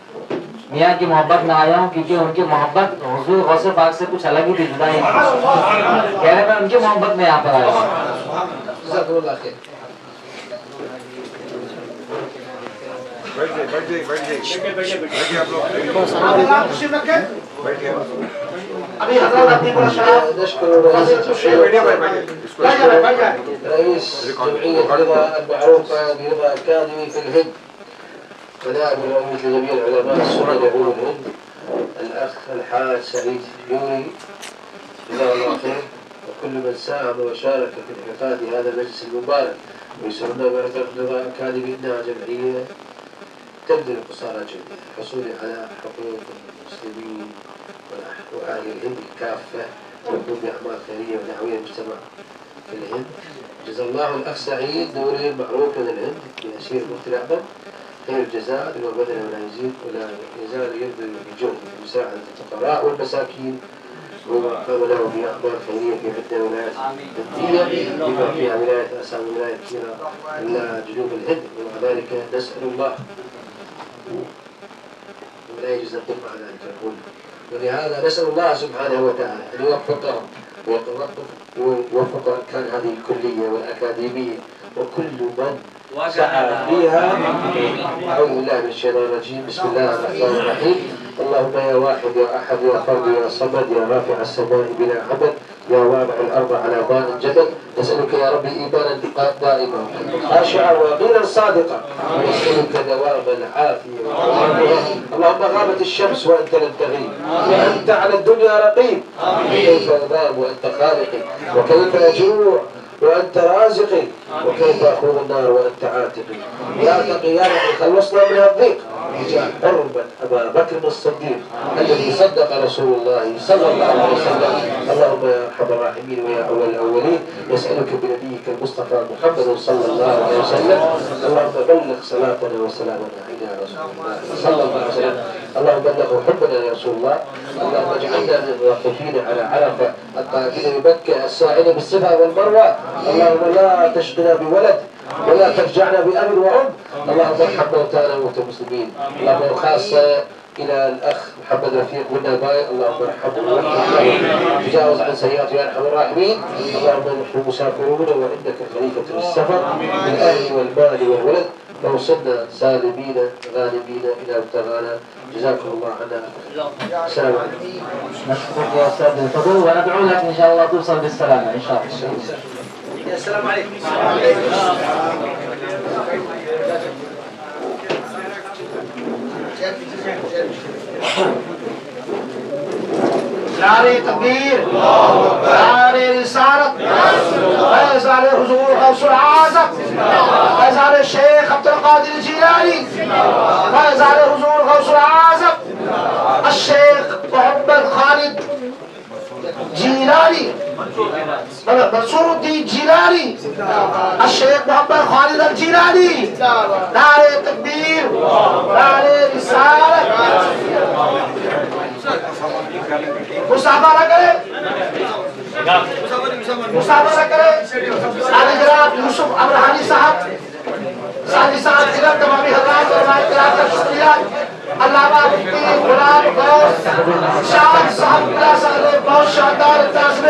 میاں کی محبت میں آیا ہوں کیونکہ ان کی محبت حضور غوث پاک سے کچھ الگ ہی تھی، جدا ہی تھی. کہہ رہے میں ان کی محبت میں یہاں پر آیا ہوں. جزاكم الله خير. ابھی حضرت عتیق الشرف نشكر رئيس جمعية رضا المعروفة برضا الأكاديمي في الهند ونائب الرئيس لجميع العلماء السنة لعلوم الهند الأخ الحاج سعيد يوري جزاه الله خير، وكل من ساهم وشارك في انعقاد هذا المجلس المبارك. ويسرنا معرفة رضا الأكاديمي إنها جمعية تبذل قصارى جهدها الحصول على حقوق المسلمين وأهل الهند كافة ويقوم بأعمال خيرية ودعوية للمجتمع في الهند. جزا الله الأخ سعيد نوري المعروف من الهند بأسير مختلفة خير الجزاء وما بدل ولا يزيد ولا يزال يبذل بجهد لمساعدة الفقراء والمساكين وقام له بأعمال خيرية في عدة ولايات هندية بما فيها ولاية آسام ولاية كثيرة إلا جنوب الهند. ومع ذلك نسأل الله ولا يجوز القول مع ذلك نقول، ولهذا نسأل الله سبحانه وتعالى أن يوفقهم ويوفق أركان هذه الكلية والأكاديمية وكل من سعى فيها. أعوذ بالله من الشيطان الرجيم. بسم الله الرحمن الرحيم. اللهم يا واحد يا أحد يا فرد يا صمد يا رافع السماء بلا عمد يا وابع الأرض على ضان الجبل نسألك يا ربي إيمانا دائما خاشعا ويقينا صادقا ونسألك دوام العافية. اللهم غابت الشمس وأنت لم تغيب وأنت على الدنيا رقيب. كيف أنام وأنت خالقي وكيف أجوع وأنت رازقي وكيف أخوض النار وأنت عاتقي. يا تقي يا ربي خلصنا من الضيق بجاه حرمة أبا بكر الصديق الذي صدق رسول الله صلى الله عليه وسلم. اللهم يا أرحم الراحمين ويا أول الأولين نسألك بنبيك المصطفى محمد صلى الله عليه وسلم. اللهم بلغ صلاتنا وسلامنا إلى رسول الله صلى الله عليه وسلم. اللهم بلغ حبنا لرسول الله. اللهم اجعلنا من الواقفين على عرفة القائمين بمكة الساعين بالصفا والمروة. اللهم لا تشقنا بولد ولا ترجعنا بأب وأم. اللهم ارحم موتانا وموتى المسلمين. اللهم خاصة إلى الأخ محمد رفيق والنباي اللهم ارحمه تجاوز عن سيئاته يا أرحم الراحمين. اللهم نحن مسافرون وإنك خليفة السفر بالأهل والمال والولد فوصلنا سالمين غانمين إلى مبتغانا. جزاكم الله عنا. السلام عليكم. نشكرك يا أستاذ الفضل وندعو لك إن شاء الله توصل بالسلامة إن شاء الله. السلام عليكم. نعرے تکبیر، نعرے رسالت، فیضان حضور غوث العظم، فیضان شیخ عبد القادر الجیلانی، فیضان حضور غوث العظم الشیخ محمد خالد جیلانی، منصور الدین جیلانی، الشیخ محمد خالد الجیلانی. نعرے تکبیر، نعرے رسالت. مصطفیٰ نہ کرے مسابقہ کرے سارے جناب یوسف ابراہانی صاحب ساتھی صاحب دیگر تمامی حضرات اور مائے کرام کا شکریہ علامہ مفتی غلام غوث شاد صاحب کا بہت شاندار انداز